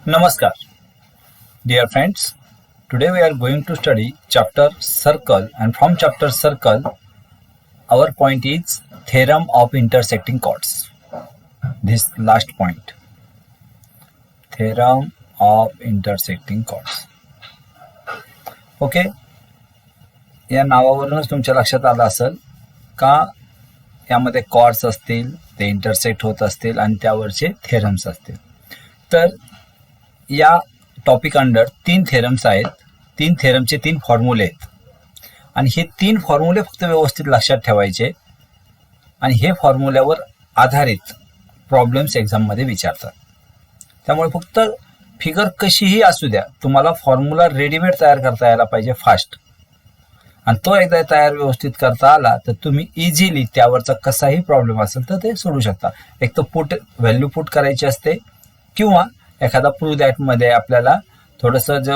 Namaskar, dear friends. Today we are going to study chapter circle, and from chapter circle, our point is theorem of intersecting chords. This last point, theorem of intersecting chords. Okay, या नावावरूनच तुमच्या लक्षात आलं असेल का यामध्ये chords असतील, ते इंटरसेक्ट होत असतील आणि त्यावरचे थेरम्स असतील. तर या टॉपिक अंडर 3 थेरम्स आहेत. 3 थेरमचे 3 फॉर्म्युले आहेत आणि हे 3 फॉर्म्युले फक्त व्यवस्थित लक्षात ठेवायचे आणि हे फॉर्म्युल्यावर आधारित प्रॉब्लेम्स एक्झाममध्ये विचारतात. त्यामुळे फक्त फिगर कशीही असू द्या, तुम्हाला फॉर्म्युला रेडीमेड तयार करता यायला पाहिजे फास्ट, आणि तो एकदा तयार व्यवस्थित करता आला तर तुम्ही इझिली त्यावरचा कसाही प्रॉब्लेम असेल तर ते सोडू शकता. एक तर व्हॅल्यू पुट करायची असते किंवा एखादा प्रूव्ह दॅटमध्ये आपल्याला थोडंसं जो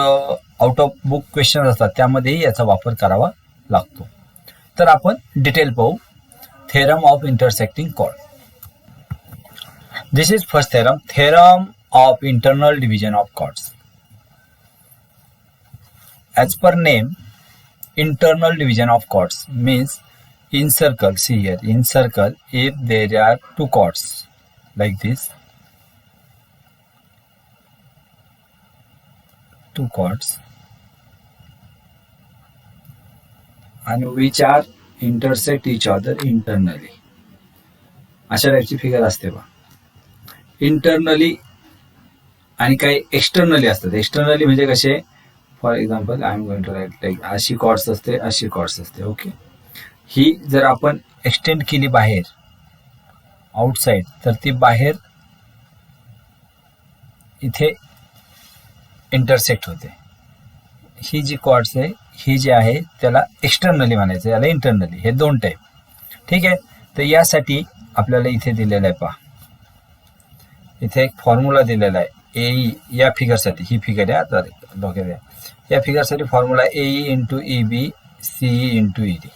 आउट ऑफ बुक क्वेश्चन असतात त्यामध्येही याचा वापर करावा लागतो. तर आपण डिटेल पाहू. Theorem of intersecting chord. This is first theorem, theorem of internal division of chords. As per name, internal division of chords means in circle, see here, in circle if there are 2 chords like this, 2 chords and which are intersect each other internally. अशा टाईपची figure असते बा. Internally आणि काही externally असतात. Externally म्हणजे कसे, for example I am going to write like अशी कॉर्ड्स असते, अशी कॉर्ड्स असते. ओके, ही जर आपण एक्सटेंड केली बाहेर आउटसाइड तर ती बाहेर इथे इंटरसेक्ट होते. ही जी कॉर्ड्स आहे, ही जी आहे त्याला एक्सटर्नली म्हणायचं, याला इंटरनली. हे 2 टाईप. ठीक आहे. तर यासाठी आपल्याला इथे दिलेलं आहे पहा, इथे एक फॉर्म्युला दिलेला आहे. ए या फिगरसाठी, ही फिगर आहे आता डोक्यात आहे. या फिगरसाठी formula AE into EB CE into ED,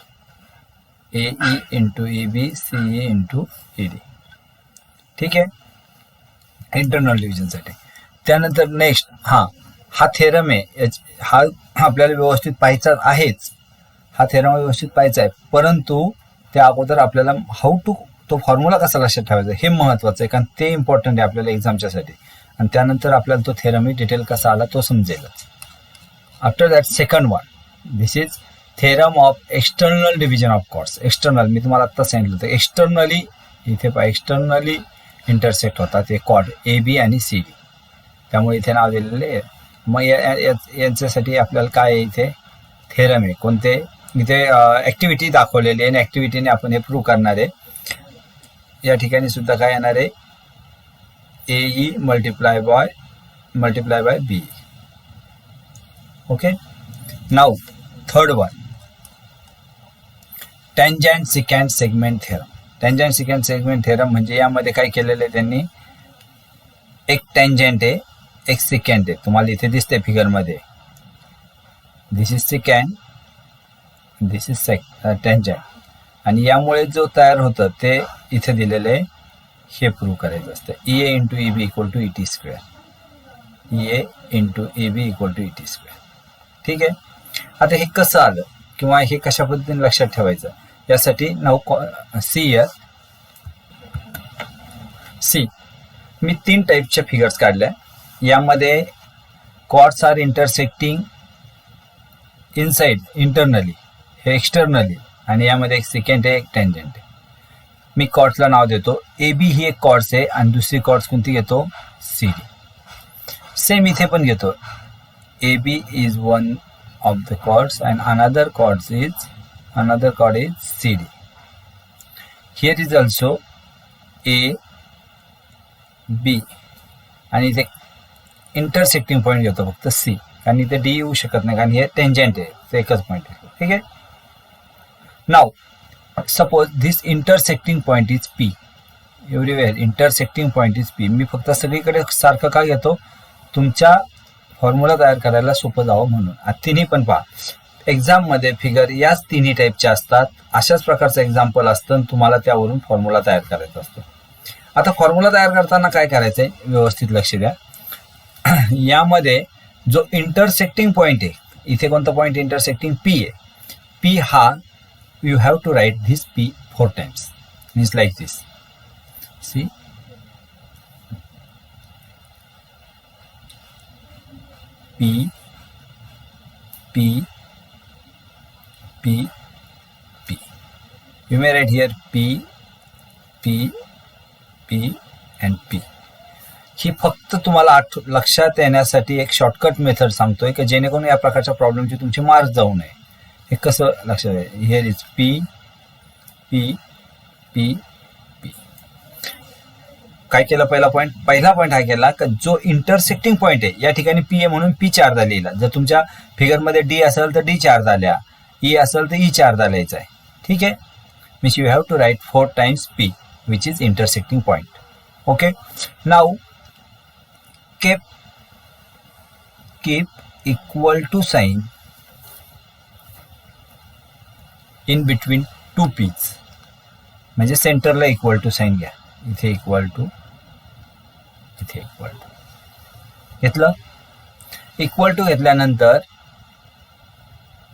AE into EB CE into ED. ठीक आहे, इंटरनल डिव्हिजनसाठी. त्यानंतर नेक्स्ट हा थेरम आहे. हा आपल्याला व्यवस्थित पाहायचा आहेच, हा थेरम व्यवस्थित पाहायचा आहे, परंतु त्या अगोदर आपल्याला तो फॉर्म्युला कसा लक्षात ठेवायचा हे महत्वाचं आहे, कारण ते इम्पॉर्टंट आहे आपल्याला एक्झामच्यासाठी. आणि त्यानंतर आपल्याला तो थेरम डिटेल कसा आला तो समजेलच. After that second one, this is theorem of external division of chords. External मी तुम्हाला आत्ता सांगितलं होतं, एक्सटर्नली इथे पहा, एक्सटर्नली इंटरसेक्ट होतात हे कॉर्ड ए बी आणि सी डी, त्यामुळे इथे नाव दिलेले आहे. मग यांच्यासाठी आपल्याला काय आहे, इथे थेरम आहे. कोणते, इथे ॲक्टिव्हिटी दाखवलेली आहे आणि ॲक्टिव्हिटीने आपण हे प्रूव्ह करणार आहे. या ठिकाणी सुद्धा काय येणार आहे, A multiply by B. Okay, now third one, tangent secant segment theorem. Tangent secant segment theorem म्हणजे यामध्ये काय केलेलं आहे त्यांनी, एक टँजंट आहे, एक सिकँड आहे. तुम्हाला इथे दिसते फिगरमध्ये, दिस इज सिकँड, दिस इज टँजंट. आणि यामुळे जो तयार होतं ते इथे दिलेलं आहे, हे प्रूव्ह करायचं असतं. E A into E B equal to E T square, E A into E B equal to E T square. ठीक आहे. आता हे कसं आलं किंवा हे कशा पद्धतीने लक्षात ठेवायचं, यासाठी सी मी 3 टाईपच्या फिगर्स काढल्या. यामध्ये chords are intersecting inside internally, हे एक्सटर्नली, आणि यामध्ये एक सेकंड आहे, एक टँजंट आहे. मी कॉर्ड्सला नाव देतो. ए बी ही एक कॉर्ड्स आहे आणि दुसरी कॉर्ड्स कोणती घेतो, सी डी. सेम इथे पण घेतो. A B is one of the chords and another chord is C D. Here is also A B आणि इथे इंटरसेक्टिंग पॉईंट घेतो फक्त सी, कारण इथे डी येऊ शकत नाही, कारण हे टेंजंट आहे, ते एकच पॉईंट आहे. ठीक आहे. Now suppose this intersecting point is P. Everywhere intersecting point is P. मी फक्त सगळीकडे सारखं का घेतो, तुमच्या फॉर्म्युला तयार करायला सोपं जावं म्हणून. तिन्ही पण पहा, एक्झाममध्ये फिगर याच तिन्ही टाईपच्या असतात. अशाच प्रकारचं एक्झाम्पल असतं आणि तुम्हाला त्यावरून फॉर्म्युला तयार करायचा असतो. आता फॉर्म्युला तयार करताना काय करायचंय व्यवस्थित लक्ष द्या. यामध्ये जो इंटरसेक्टिंग पॉइंट आहे, इथे कोणता पॉइंट इंटरसेक्टिंग पी आहे, पी हा you have to write this P 4 times, means like this. See P P P P, you may write here P P P and P. ही फक्त तुम्हाला लक्षात येण्यासाठी एक शॉर्टकट मेथड सांगतोय की जेणेकरून या प्रकारच्या प्रॉब्लेमची तुमची मार्क जाऊ नये. हे कसं लक्षात आहे, here is P P P P. काय केलं, पहिला पॉईंट हा केला की जो इंटरसेक्टिंग पॉईंट आहे या ठिकाणी पी आहे म्हणून पी 4दा लिहिला. जर तुमच्या फिगरमध्ये डी असेल तर डी 4दा लिहा, ई असेल तर ई 4दा लिहायचा आहे. ठीक आहे, means you have to write 4 times P which is intersecting point. Okay, now keep equal to sign in between 2 p's. म्हणजे सेंटरला इक्वल टू साईन घ्या, इथे इक्वल टू, इथे इक्वल टू घेतलं. इक्वल टू घेतल्यानंतर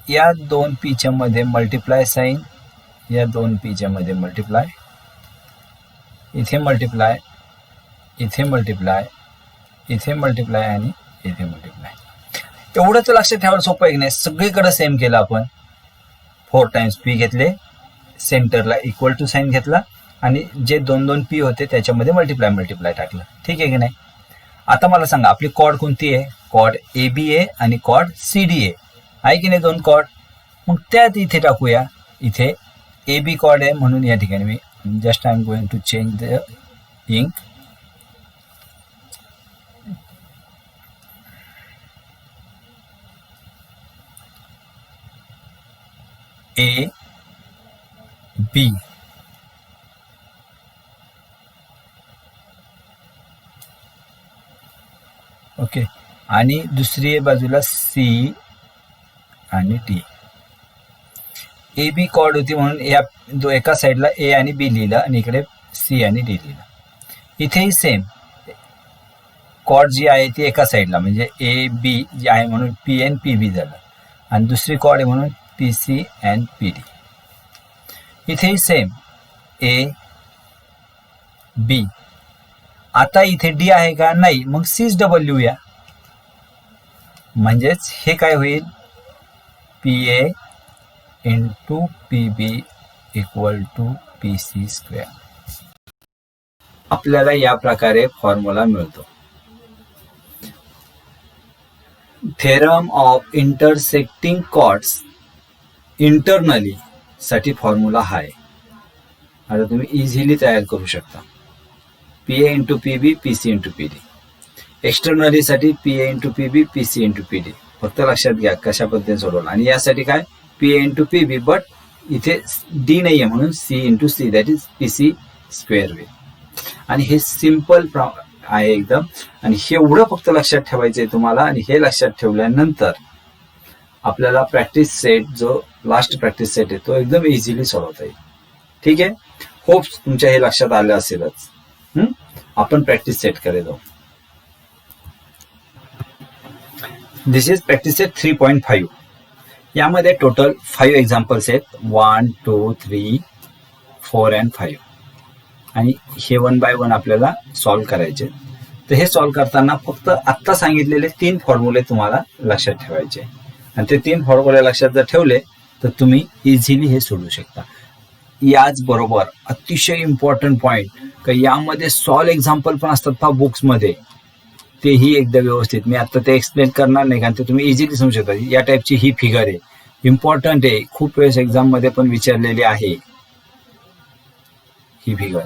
या 2 पीच्या मध्ये मल्टिप्लाय साईन, या 2 पीच्या मध्ये मल्टिप्लाय, इथे मल्टिप्लाय, इथे मल्टिप्लाय, इथे मल्टिप्लाय आणि इथे मल्टिप्लाय. एवढंच लक्षात ठेवायला सोपं आहे की नाही. सगळीकडे सेम केलं आपण. 4 times पी घेतले, सेंटरला इक्वल टू साईन घेतला आणि जे 2 पी होते त्याच्यामध्ये मल्टिप्लाय टाकलं. ठीक आहे की नाही. आता मला सांगा आपली कॉर्ड कोणती आहे, कॉर्ड ए बी आहे आणि कॉर्ड सी डी आहे की नाही, 2 कॉर्ड. मग त्यात इथे टाकूया, इथे ए बी कॉर्ड आहे म्हणून या ठिकाणी मी just I am going to change the ink. A B okay, आणि दुसरी बाजूला सी आणि टी. ए बी कॉर्ड होती म्हणून या एका साईडला ए आणि बी लिहिलं आणि इकडे सी आणि डी लिहिलं. इथेही सेम कॉर्ड जी आहे ती एका साईडला म्हणजे ए बी जी आहे म्हणून पी एन पी बी झालं आणि दुसरी कॉर्ड आहे म्हणून P C and P D. इथेही सेम ए बी. आता इथे डी आहे का, नाही, मग सीच डबल लिहूया. म्हणजेच हे काय होईल, P A into P B equal to P C square. आपल्याला या प्रकारे फॉर्म्युला मिळतो. Theorem of intersecting chords internally साठी फॉर्म्युला हा आहे. आता तुम्ही इझिली तयार करू शकता. P A into P B P C into P D. Externally साठी P A into P B P C into P D. फक्त लक्षात घ्या कशा पद्धतीने सोडवलं. आणि यासाठी काय, P A into P B, but इथे डी नाही आहे म्हणून C into C, that is P C square होईल. आणि हे सिम्पल आहे एकदम. आणि हे एवढं फक्त लक्षात ठेवायचं आहे तुम्हाला. आणि हे लक्षात ठेवल्यानंतर आपल्याला प्रॅक्टिस सेट, जो लास्ट प्रॅक्टिस सेट आहे तो एकदम इझिली सोडवता येईल. ठीक आहे, होप्स तुमच्या हे लक्षात आलं असेलच. आपण प्रॅक्टिस सेट कडे जाऊ. दिस इज प्रॅक्टिस सेट 3.5. यामध्ये टोटल 5 एक्झाम्पल्स आहेत, 1 2 3 4 and 5. आणि हे 1 by 1 आपल्याला सॉल्व्ह करायचे. तर हे सॉल्व्ह करताना फक्त आत्ता सांगितलेले 3 फॉर्म्युले तुम्हाला लक्षात ठेवायचे. आणि ते 3 फॉर्म्युले लक्षात जर ठेवले तर तुम्ही इझिली हे सोडवू शकता. याचबरोबर अतिशय इम्पॉर्टंट पॉइंट की यामध्ये सॉल्व एक्झाम्पल पण असतात पहा बुक्समध्ये, तेही एकदा व्यवस्थित. मी आता ते एक्सप्लेन करणार नाही कारण ते तुम्ही इझिली समजू शकता. या टाईपची ही फिगर आहे, इम्पॉर्टंट आहे, खूप वेळेस एक्झाम मध्ये पण विचारलेली आहे ही फिगर.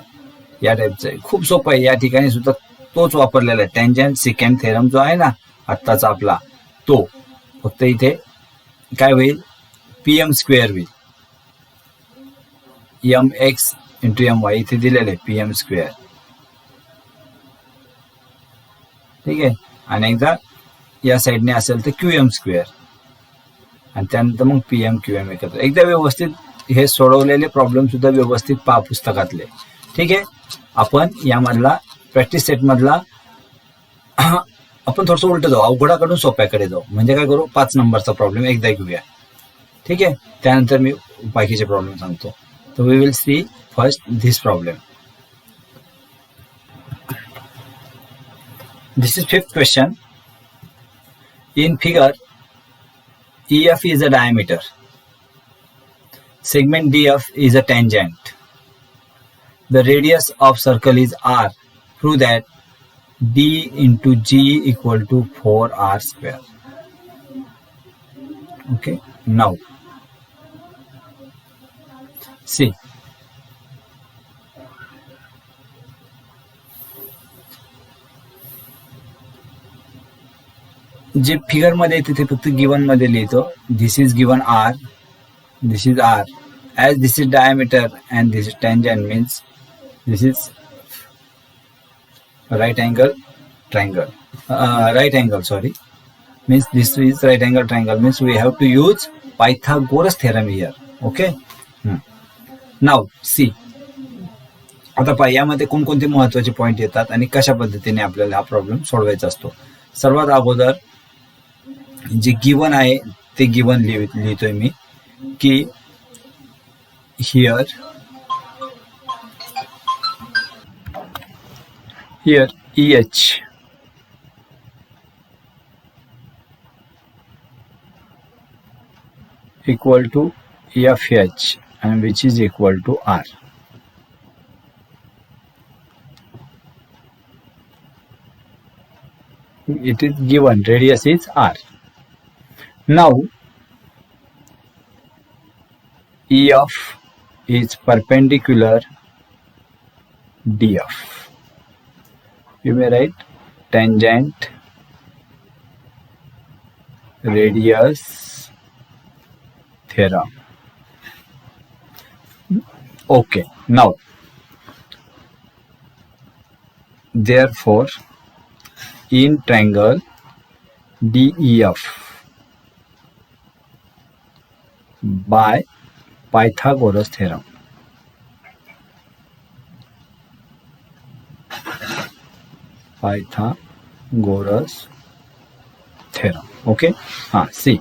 या टाईपचं आहे, खूप सोपं आहे. या ठिकाणी सुद्धा तोच वापरलेला आहे, टँजंट सिकॅन्ड थेरम जो आहे ना आत्ताचा आपला तो. फक्त इथे काय होईल, पी एम स्क्वेअर होईल, M X into M Y इथे दिलेलं आहे पी एम स्क्वेअर. ठीक आहे, आणि एकदा या साईडने असेल तर क्यू एम स्क्वेअर आणि त्यानंतर मग पी एम क्यू एम एकत्र. एकदा व्यवस्थित हे सोडवलेले प्रॉब्लेम सुद्धा व्यवस्थित पहा पुस्तकातले. ठीक आहे, आपण यामधला प्रॅक्टिस सेट मधला आपण थोडंसं उलट जाऊ, अवघडाकडून सोप्याकडे जाऊ. म्हणजे काय करू, 5 नंबरचा प्रॉब्लेम एकदा घेऊया. ठीक आहे, त्यानंतर मी बाकीचे प्रॉब्लेम सांगतो. तर we will see first this problem. This is 5th question. In figure, EF is a diameter. Segment DF is a tangent. The radius of circle is R. Prove that D into G equal to 4R square. Okay, now see. जे figure मध्ये येते ते फक्त given मध्ये लिहितो. This is given R, this is R. As this is diameter and this is tangent means this is right angle triangle. Right angle, sorry, means this is right angle triangle, means we have to use Pythagoras theorem here. Okay. Now see, आता पहा यामध्ये कोणकोणते महत्वाचे point येतात आणि कशा पद्धतीने आपल्याला हा प्रॉब्लेम सोडवायचा असतो. सर्वात अगोदर जे गिवन आहे ते गिवन लिहितोय मी की here EH equal to FH and which is equal to R. It is given radius is R. Now EF is perpendicular DF. You may write tangent radius theorem. Okay, now therefore in triangle DEF by Pythagoras theorem, Pythagoras theorem. Okay, C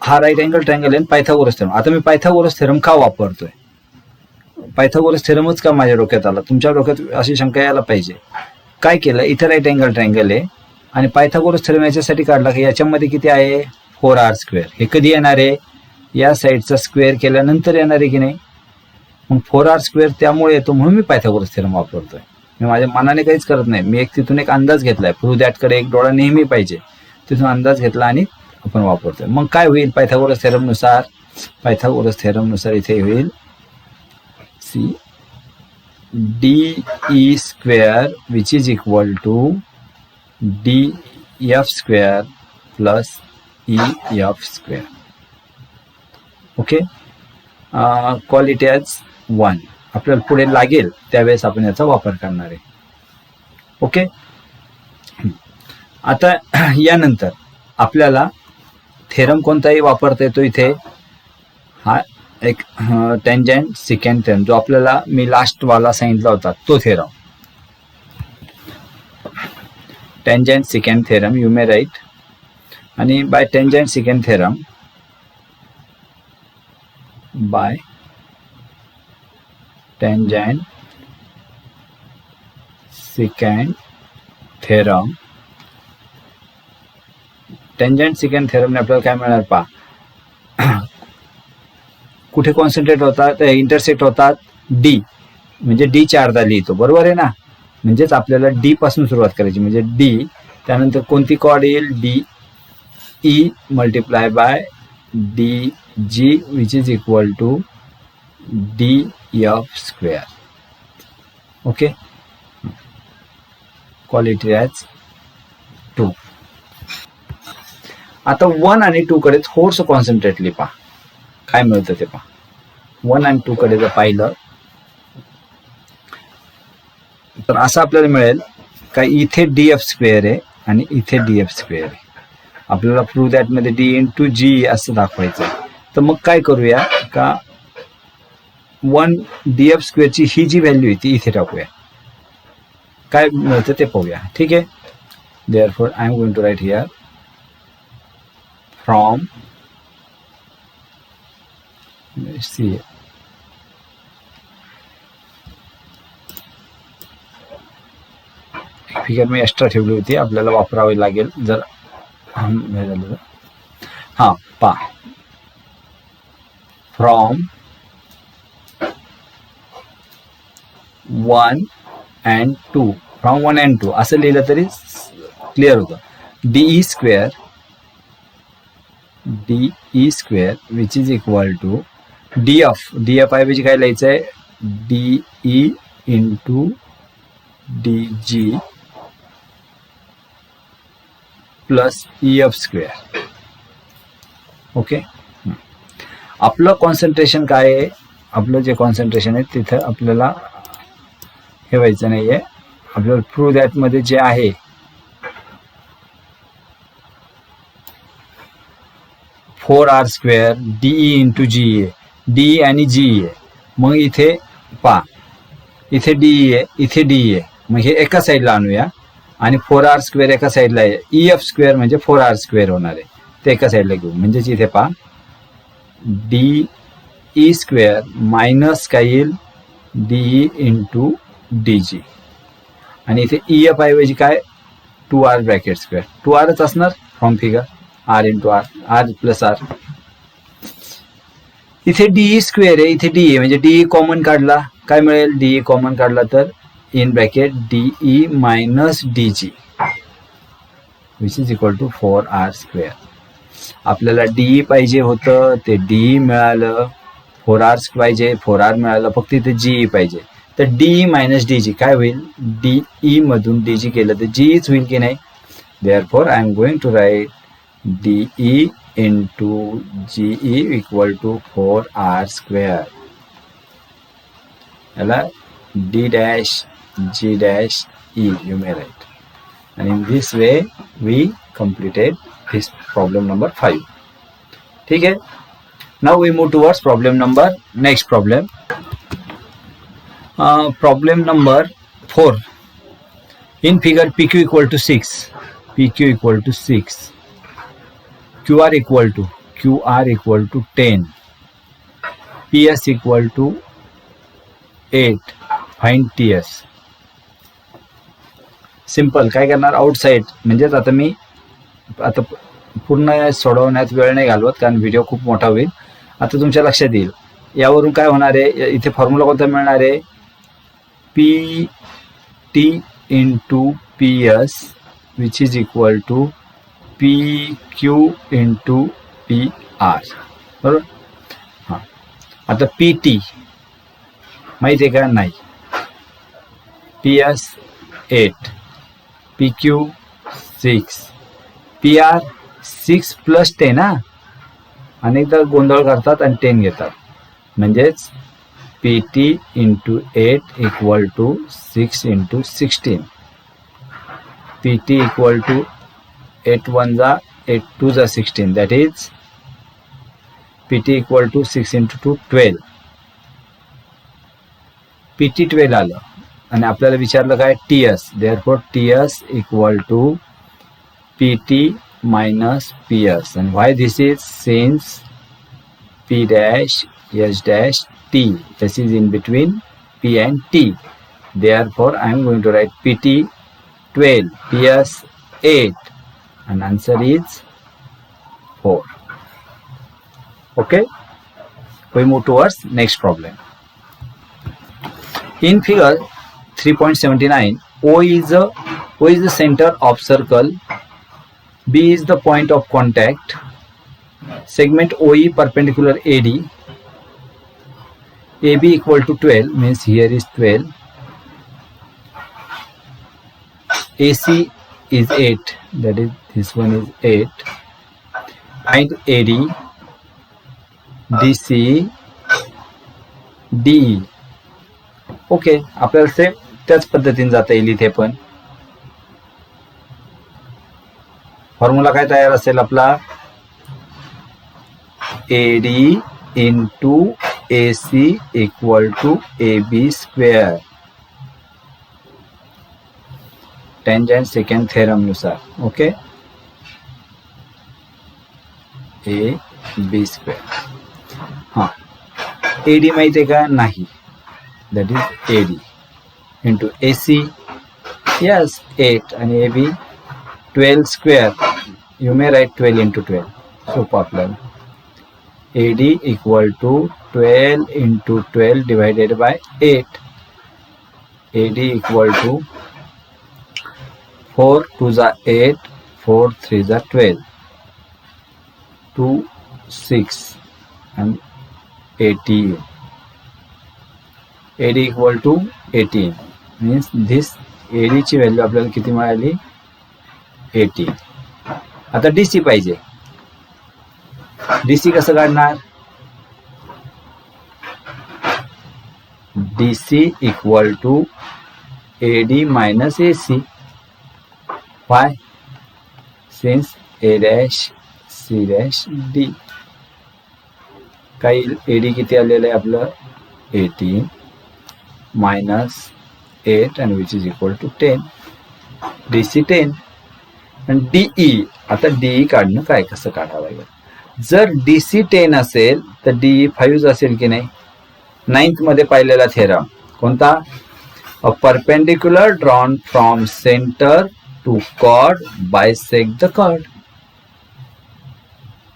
हा right angle triangle आहे Pythagoras theorem. आता मी Pythagoras theorem का वापरतोय, Pythagoras थेरमच का माझ्या डोक्यात आला, तुमच्या डोक्यात अशी शंका यायला पाहिजे. काय केलं, इथे राईट अँगल ट्रायंगल आहे आणि पायथागोरस थेरम याच्यासाठी काढला की याच्यामध्ये किती आहे 4R स्क्वेअर. हे कधी येणार आहे, या साईडचा स्क्वेअर केल्यानंतर येणार आहे की नाही. मग 4R स्क्वेअर त्यामुळे येतो, म्हणून मी पायथागोरस थेरम वापरतोय. मी माझ्या मनाने काहीच करत नाही, मी तिथून एक अंदाज घेतलाय. प्रूव्ह दॅटकडे एक डोळा नेहमी पाहिजे, तिथून अंदाज घेतला आणि आपण वापरतोय. मग काय होईल पायथागोरस थेरम नुसार, पायथागोरस थेरम नुसार इथे होईल C DE square which is equal to DF square plus EF square. Okay, call it as 1. आपल्याला पुढे लागेल त्यावेळेस आपण याचा वापर करणार आहे. ओके, आता यानंतर आपल्याला थेरम कोणताही वापरता येतो इथे. हा एक टँजंट सिकँड थेरम, जो आपल्याला मी लास्ट वाला सांगितला होता तो theorem, tangent secant theorem you may write. आणि by tangent secant theorem, by tangent secant theorem, tangent secant theorem ने आपल्याला काय मिळणार पहा, कुठे कॉन्सन्ट्रेट होतात, इंटरसेक्ट होतात डी, म्हणजे डी च्या अर्धा लिहितो, बरोबर आहे ना. म्हणजेच आपल्याला डी पासून सुरुवात करायची, म्हणजे डी त्यानंतर कोणती कॉर्ड येईल D E multiply by D G which is equal to DF square. Okay, call it as 2. आता 1 आणि 2 कडे थोडंसं कॉन्सन्ट्रेटली पहा काय मिळतं ते पहा. 1 आणि 2 कडे जर पाहिलं तर असं आपल्याला मिळेल का इथे DF स्क्वेअर आहे आणि इथे DF स्क्वेअर आहे. आपल्याला प्रूव्ह दॅट मध्ये D इंटू जी असं दाखवायचं. तर मग काय करूया का 1 DF स्क्वेअरची ही जी व्हॅल्यू आहे ती इथे टाकूया, काय मिळतं ते पाहूया. ठीक आहे, Therefore I am going to write here from, let's see, figure me extra ठेवली होती, आपल्याला वापरावी लागेल जर हे झालं. हा पा फ्रॉम 1 and 2, फ्रॉम 1 and 2 असं लिहिलं तरी क्लिअर होतं. DE square which is equal to D F ऐवजी काय लिहायचं आहे, DE into D G plus E F square. Okay, आपलं कॉन्सन्ट्रेशन काय आहे, आपलं जे कॉन्सन्ट्रेशन आहे तिथं आपल्याला हे व्हायचं नाही आहे. आपल्याला प्रूव्ह दॅट मध्ये जे आहे four R square DE into G A, DE आणि जीई आहे. मग इथे पा, इथे डीई आहे, इथे डीई आहे, मग हे एका साईडला आणूया आणि 4r स्क्वेअर एका साईडला आहे. ई एफ स्क्वेअर म्हणजे 4r स्क्वेअर होणार आहे, ते एका साईडला घेऊ. म्हणजेच इथे पा डीई स्क्वेअर मायनस काय येईल, डीई इंटू डी जी, आणि इथे ई एफ ऐवजी काय 2r ब्रॅकेट स्क्वेअर, 2rच असणार from figure, R into R, R plus R. इथे डीई स्क्वेअर आहे, इथे डीई म्हणजे डीई कॉमन काढला काय मिळेल, डीई कॉमन काढला तर in bracket DE minus D G which is equal to 4r square. आपल्याला डीई पाहिजे होतं ते डीई मिळालं, 4r पाहिजे 4r मिळालं, फक्त इथे जीई पाहिजे. तर डीई मायनस डी जी काय होईल, डीई मधून डी जी केलं तर जीईच होईल की नाही. Therefore I am going to write DE into GE equal to 4r square. याला D dash G dash E you may write, and in this way we completed this problem number 5. ठीक है, now we move towards problem number next problem. Problem number 4. In figure PQ equal to 6, PQ equal to 6, QR equal to 10, PS equal to 8. Find TS. Simple काय करणार, outside म्हणजेच आता मी आता पूर्ण सोडवण्यात वेळ नाही घालवत कारण व्हिडिओ खूप मोठा होईल. आता तुमच्या लक्षात येईल यावरून काय होणार आहे, इथे फॉर्म्युला कोणता मिळणार आहे, P T into P S which is equal to P Q into P R. बरोबर. हां, आता पी टी माहिती आहे का, नाही, P S 8, P Q 6, P R 6 plus 10. हा, अनेकदा गोंधळ करतात आणि 10 घेतात. म्हणजेच P T into 8 equal to 6 into 16. P T equal to 8 1 जा 8 2 जा 16, that is P T equal to 6 into 2 12. P T 12 आलं आणि आपल्याला विचारलं काय, T S. Therefore T S equal to P T minus P S. आणि why this is, since P dash S dash T, this is in between P and T. Therefore I am going to write P T 12, P S 8, and answer is 4. Okay, we move towards next problem. In figure 3.79, O is the center of circle, B is the point of contact, segment OE perpendicular AD, AB equal to 12, means here is 12, AC is 8, that is this one is 8, find AD, DC, DE. Okay, आपल्याला same त्याच पद्धतीने जाता येईल. इथे पण formula काय तयार असेल आपला, AD into AC equal to A B square. Tangent second थेरमनुसार. Okay, AB square. हां, AD माहिती आहे का? नाही. That is AD into AC. Yes, 8 आणि AB 12 square. You may write 12 into 12. सोपं आपल्याला. AD equal to 12 into 12 divided by 8. AD equal to 4 2 जा 8, 4 3 जा 12, 2 6 and 18. AD equal to 18 means this AD ची व्हॅल्यू आपल्याला किती मिळाली? 18. आता DC पाहिजे. DC कसं काढणार? DC equal to AD minus AC. Why? Since A dash C dash D. काही AD किती आलेलं आहे आपलं? 18 minus 8 and which is equal to 10. DC 10 आणि DE. आता DE काढणं काय कसं काढावं लागेल? जर DC 10 असेल तर DE 5 असेल की नाही? 9th मध्ये पाहिलेला थेरम कोणता? A perpendicular drawn from centre to chord bisect the chord.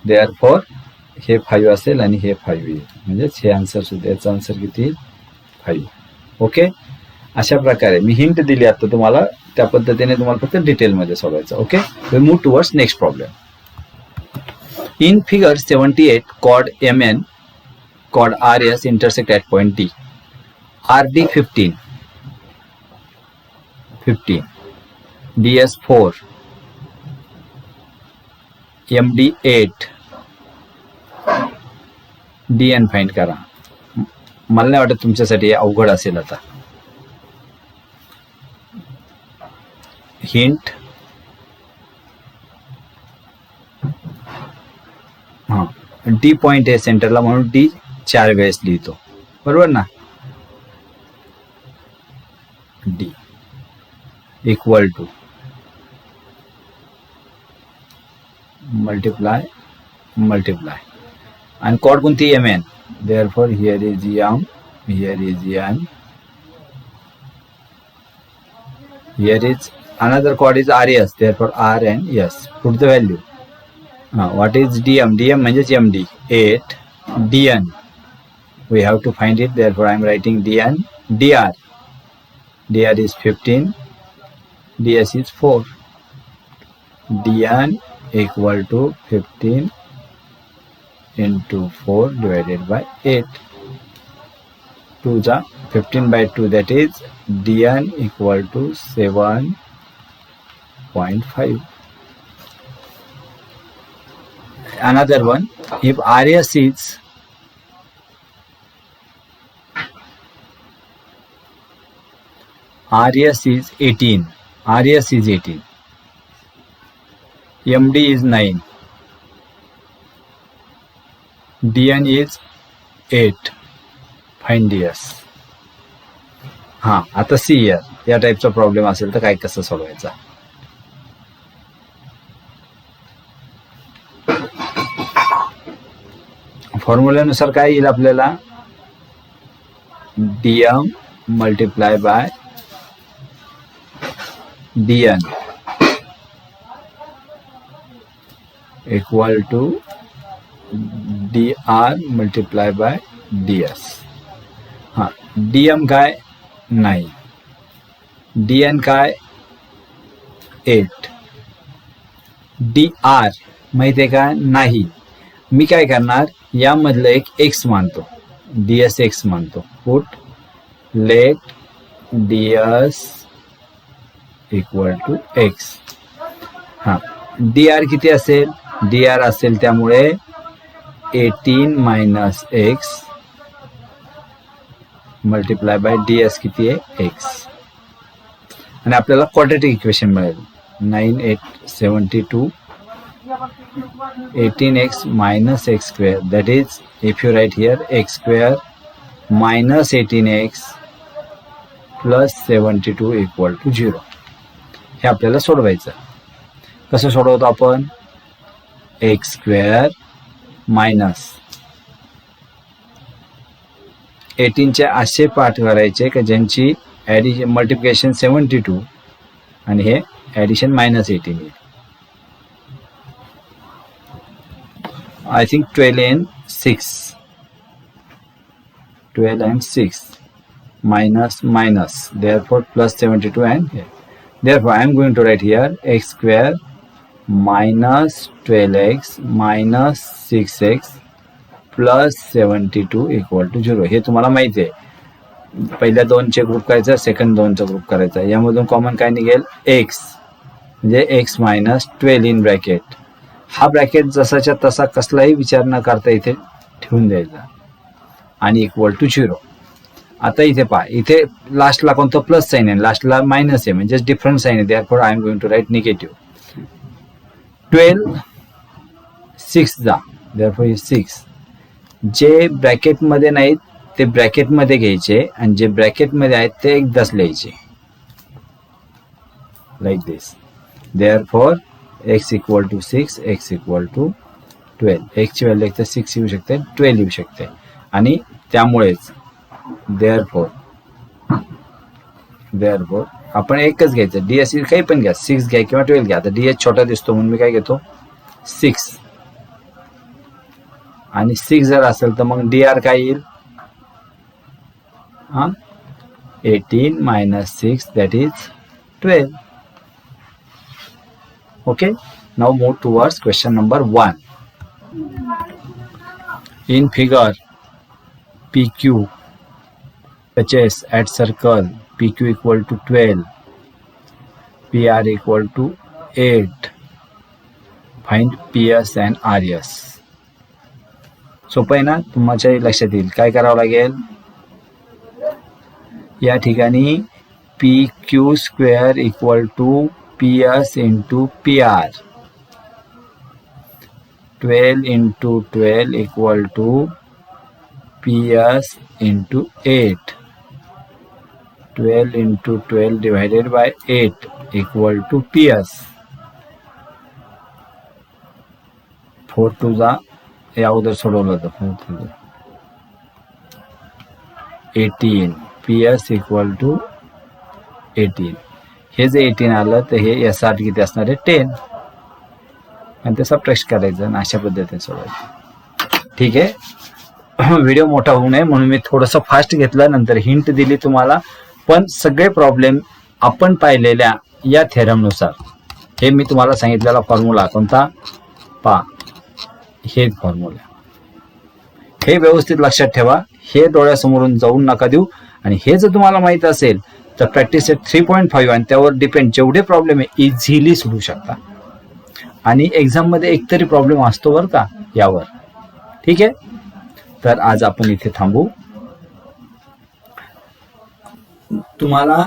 Therefore हे 5 असेल आणि हे 5 येईल. म्हणजेच हे आन्सर सुद्धा, याचा आन्सर किती येईल? 5. ओके, अशा प्रकारे मी हिंट दिली आता तुम्हाला, त्या पद्धतीने तुम्हाला फक्त डिटेलमध्ये सोडवायचं. Okay, we move towards next problem. In figure 78 chord MN, chord RS intersect at point D. RD 15, DS 4, MD 8, DN find करा. मला नाही वाटत तुमच्यासाठी अवघड असेल. आता हिंट. हां, D पॉइंट आहे सेंटरला म्हणून D 4 वेळेस लिहितो. बरोबर ना? D इक्वल टू मल्टिप्लाय आणि कॉर्ड कोणती? MN. Therefore here is M, here is N, here is another chord is RS. Therefore R and S. Put the value. What is DM? DM म्हणजेच MD 8. DN we have to find it. Therefore I am writing DN. DR is 15. DS is 4. DN equal to 15 into 4 divided by 8. 2 जा 15 by 2, that is DN equal to 7.5. Another one, if RS is RS is 18. RS is 18. MD is 9. DN is 8. Find DS. हां, आता C या टाईपचा problem असेल तर काय कसं सोडवायचा? फॉर्म्युल्यानुसार काय येईल आपल्याला? DM multiply by DN equal to DR multiply by DS. हां, DM काय? 9. DN काय? 8. DR माहिती आहे का? नाही. मी काय करणार? यामधलं एक x मानतो, DS x मानतो. Put let DS equal to x. हां, DR किती असेल? DR असेल त्यामुळे 18 minus x multiply by DS किती आहे? x. आणि आपल्याला क्वाड्रेटिक इक्वेशन मिळेल. 9 8 72 18x minus x square, that is if you write here x square minus 18x plus 72 equal to 0. हे आपल्याला सोडवायचं. कसं सोडवतो आपण? एक्स स्क्वेअर मायनस 18चे असे पार्ट करायचे की ज्यांची ॲडिशन मल्टिप्लिकेशन 72 आणि हे ॲडिशन -18 येईल. I think 12 and 6 minus therefore plus 72 and here. Therefore I am going to write here x square minus 12x minus 6x plus 72 equal to 0. हे तुम्हाला माहिती आहे. पहिल्या दोनचे ग्रुप करायचा, सेकंड दोनचा ग्रुप करायचा. यामधून कॉमन काय निघेल? x म्हणजे x minus 12 इन ब्रॅकेट. हा ब्रॅकेट जसाच्या तसा कसलाही विचार न करता इथे ठेवून द्यायचा आणि इक्वल टू 0. आता इथे पहा, इथे लास्टला कोणतं प्लस साईन आहे, लास्टला मायनस आहे, म्हणजे डिफरंट साईन आहे. Therefore I am going to write negative. 12 6 जा, देअरफॉर हे 6. जे ब्रॅकेटमध्ये नाहीत ते ब्रॅकेटमध्ये घ्यायचे आणि जे ब्रॅकेटमध्ये आहेत ते एकदाच लिहायचे, like this. Therefore x equal to 6, x equal to 12. x ची व्हॅल्यू एकतर 6 येऊ शकते, 12 येऊ शकते. आणि त्यामुळेच देअरफॉर आपण एकच घ्यायचं. ds काही पण घ्या, 6 घ्या किंवा 12 घ्या. आता ds छोटा दिसतो म्हणून मी काय घेतो? 6. आणि 6 जर असेल तर मग dr काय येईल? 18 minus 6 that is 12. Okay, now move towards question number 1. In figure PQ touches at circle PQ equal to 12, PR equal to 8. Find PS and RS. सोपं आहे ना? तुमच्या लक्षात येईल. काय करावं लागेल? या ठिकाणी PQ square equal to PS into PR. 12 into 12 equal to PS into 8. 12 into 12 divided by 8 equal to PS. 4 to जा या अगोदर सोडवलं होतं. 4 to 18. PS equal to 18. हे जे 18 आलं तर हे या 60 किती असणार आहे? 10. आणि ते सबट्रॅक्ट करायचं आणि अशा पद्धतीने सोडवायचं. ठीक आहे. व्हिडिओ मोठा होऊ नये म्हणून मी थोडंसं फास्ट घेतलं, नंतर हिंट दिली तुम्हाला. पण सगळे प्रॉब्लेम आपण पाहिलेल्या या थेरमनुसार हे मी तुम्हाला सांगितलेला फॉर्म्युला कोणता? हे फॉर्म्युला हे व्यवस्थित लक्षात ठेवा. हे डोळ्यासमोरून जाऊन नका देऊ. आणि हे जर तुम्हाला माहित असेल तर प्रॅक्टिस सेट 3.5 आणि त्यावर डिपेंड जेवढे प्रॉब्लेम आहे इझिली सोडू शकता. आणि एक्झाममध्ये एकतरी प्रॉब्लेम असतो बरं का यावर. ठीक आहे, तर आज आपण इथे थांबू. तुम्हाला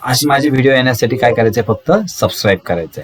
अशी माझे व्हिडिओ येण्यासाठी काय करायचंय? फक्त सबस्क्राईब करायचंय.